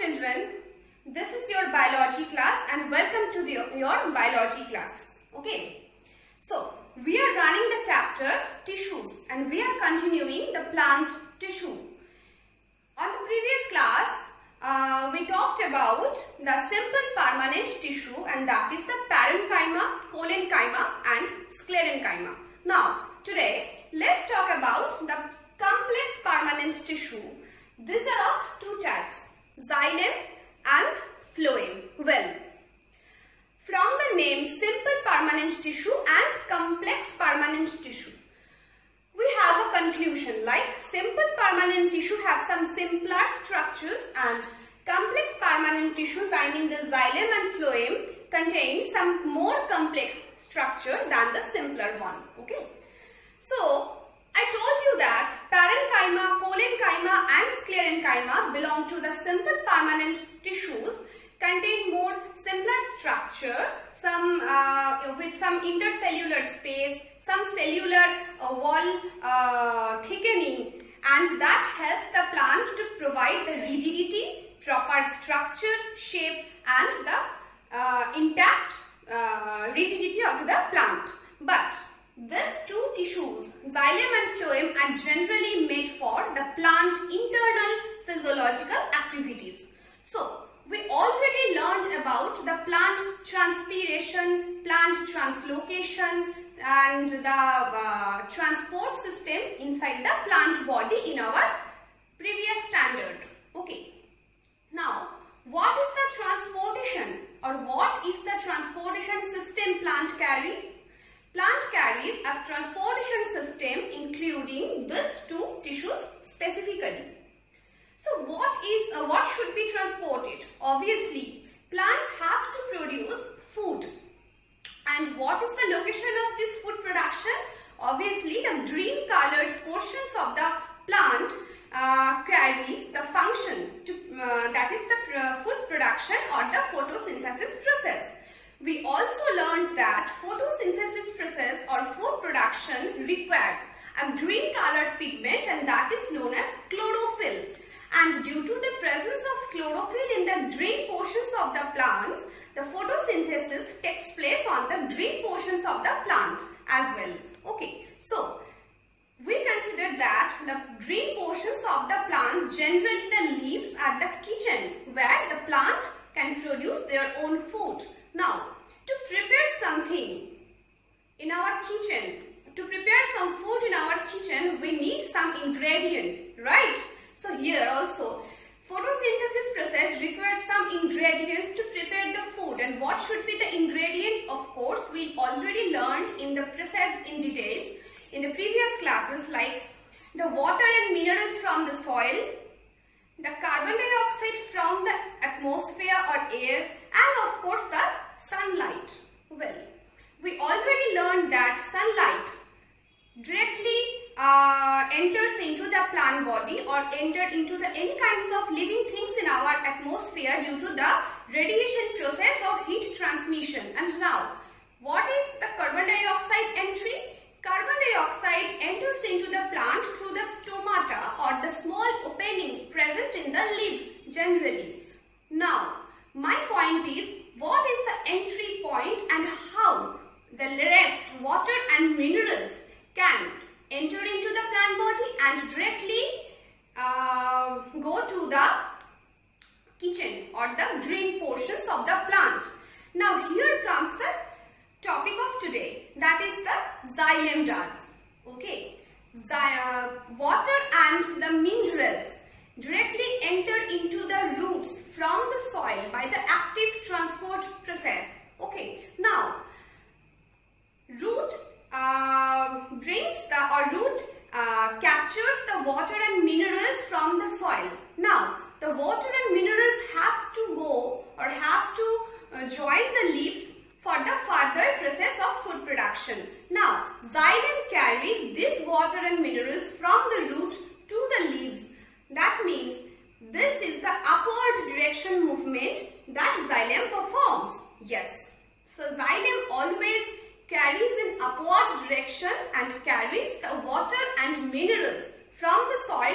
children, this is your biology class and welcome to your biology class. Okay, so we are running the chapter tissues and we are continuing the plant tissue. On the previous class, we talked about the simple permanent tissue, and that is the parenchyma, collenchyma and sclerenchyma. Now, today, let's talk about the complex permanent tissue. These are of two types, xylem and phloem. Well, from the name simple permanent tissue and complex permanent tissue, we have a conclusion like simple permanent tissue have some simpler structures and complex permanent tissues, I mean the xylem and phloem, contain some more complex structure than the simpler one. Okay. So, I told you that parenchyma, collenchyma and sclerenchyma belong to the simple permanent tissues, contain more simpler structure, some with some intercellular space, some cellular wall thickening, and that helps the plant to provide the rigidity, proper structure, shape and the intact rigidity of the plant. But these two tissues, xylem and phloem, are generally made for the plant internal physiological activities. So, we already learned about the plant transpiration, plant translocation and the transport system inside the plant body in our previous standard. Okay. Now, what is the transportation or what is the transportation system plant carries? Plant carries a transportation system including these two tissues specifically. So what should be transported? Obviously, plants have to produce food. And what is the location of this food production? Obviously, the green colored portions of the plant carries the function to that is the food production or the photosynthesis process. We also learned that photosynthesis process or food production requires a green colored pigment, and that is known as chlorophyll. And due to the presence of chlorophyll in the green portions of the plants, the photosynthesis takes place on the green portions of the plant as well. Okay, so we consider that the green portions of the plants, generally the leaves, are the kitchen where the plant can produce their own food. Now, to prepare something in our kitchen, to prepare some food in our kitchen, we need some ingredients, right? So here also, photosynthesis process requires some ingredients to prepare the food. And what should be the ingredients? Of course, we already learned in the process in details in the previous classes, like the water and minerals from the soil, the carbon dioxide from the atmosphere or air, and of course the sunlight. Well, we already learned that sunlight directly enters into the plant body or enter into the any kinds of living things in our atmosphere due to the radiation process of heat transmission. And now, what is the carbon dioxide entry? Carbon dioxide enters into the plant through the stomata or the small openings present in the leaves generally. Now, my point is, what is the entry point and how the rest, water and minerals, can enter into the plant body and directly go to the kitchen or the green portions of the plant. Now, here comes the topic of today, that is the xylem does. Okay, water and the minerals directly enter into the roots from the soil by the active transport process. Okay, now root captures the water and minerals from the soil. Now the water and minerals have to go or have to join the leaves for the further process of food production. Now, xylem carries this water and minerals from the root to the leaves. That means this is the upward direction movement that xylem performs. Yes. So, xylem always carries in upward direction and carries the water and minerals from the soil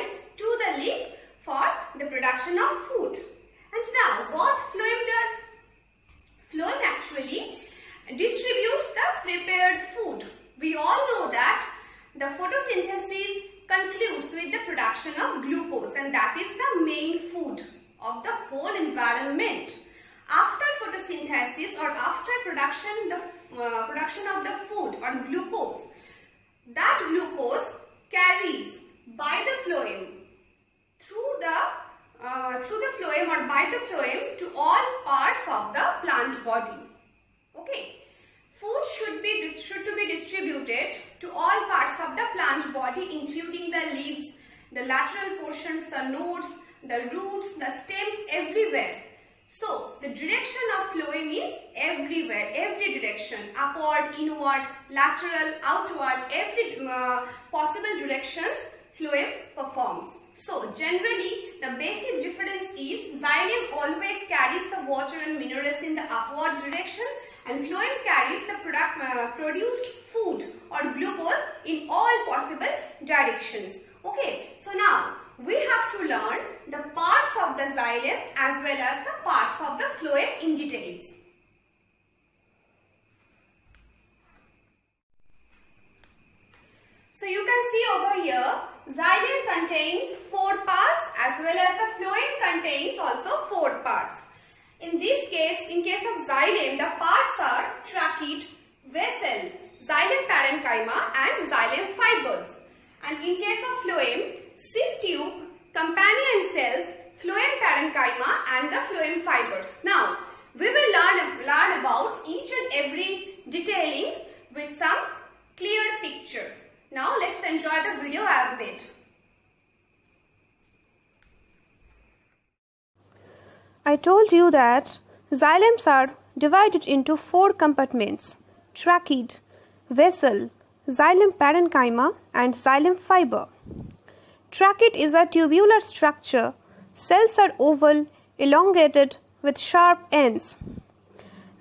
production of glucose, and that is the main food of the whole environment. After photosynthesis or after production of the food or glucose, that glucose carries by the phloem through the phloem or by the phloem to all parts of the plant body. Okay. Food should be distributed to all parts of the plant body, including the leaves, the lateral portions, the nodes, the roots, the stems, everywhere. So, the direction of phloem is everywhere, every direction, upward, inward, lateral, outward, every possible directions phloem performs. So, generally, the basic difference is xylem always carries the water and minerals in the upward direction, and phloem carries the produced food or glucose in all possible directions. Okay, so now we have to learn the parts of the xylem as well as the parts of the phloem in details. So you can see over here, xylem contains 4 parts as well as the phloem contains also 4 parts. In this case, in case of xylem, the parts are trachea, vessel, xylem parenchyma and xylem fibers. And in case of phloem, sieve tube, companion cells, phloem parenchyma and the phloem fibers. Now, we will learn about each and every detailings with some clear picture. Now, let's enjoy the video I have made. I told you that xylems are divided into 4 compartments: trachea, vessel, xylem parenchyma and xylem fiber. Trachea is a tubular structure. Cells are oval, elongated with sharp ends.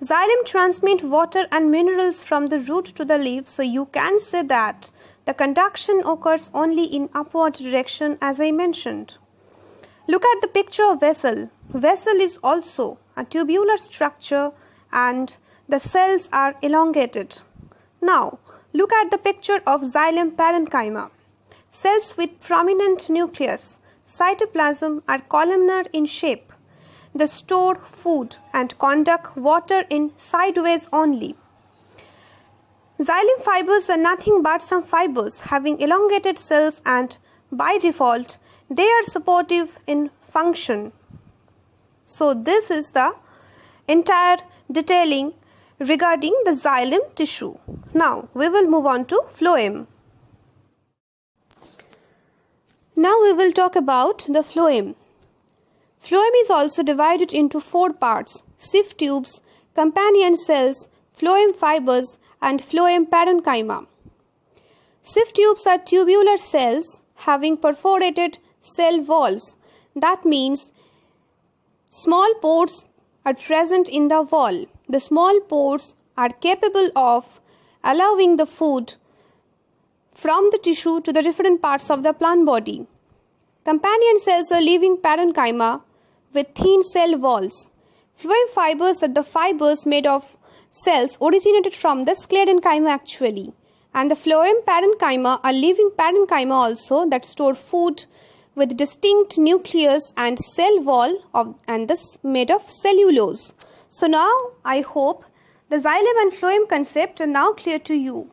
Xylem transmit water and minerals from the root to the leaf, so you can say that the conduction occurs only in upward direction, as I mentioned. Look at the picture of vessel. Vessel is also a tubular structure and the cells are elongated. Now, look at the picture of xylem parenchyma. Cells with prominent nucleus, cytoplasm are columnar in shape. They store food and conduct water in sideways only. Xylem fibers are nothing but some fibers having elongated cells, and by default they are supportive in function. So this is the entire detailing regarding the xylem tissue. Now we will move on to phloem. Now we will talk about the phloem. Phloem is also divided into 4 parts: sieve tubes, companion cells, phloem fibers and phloem parenchyma. Sieve tubes are tubular cells having perforated cell walls. That means small pores are present in the wall. The small pores are capable of allowing the food from the tissue to the different parts of the plant body. Companion cells are living parenchyma with thin cell walls. Phloem fibers are the fibers made of cells originated from the sclerenchyma actually. And the phloem parenchyma are living parenchyma also that store food with distinct nucleus and cell wall and this made of cellulose. So now I hope the xylem and phloem concept are now clear to you.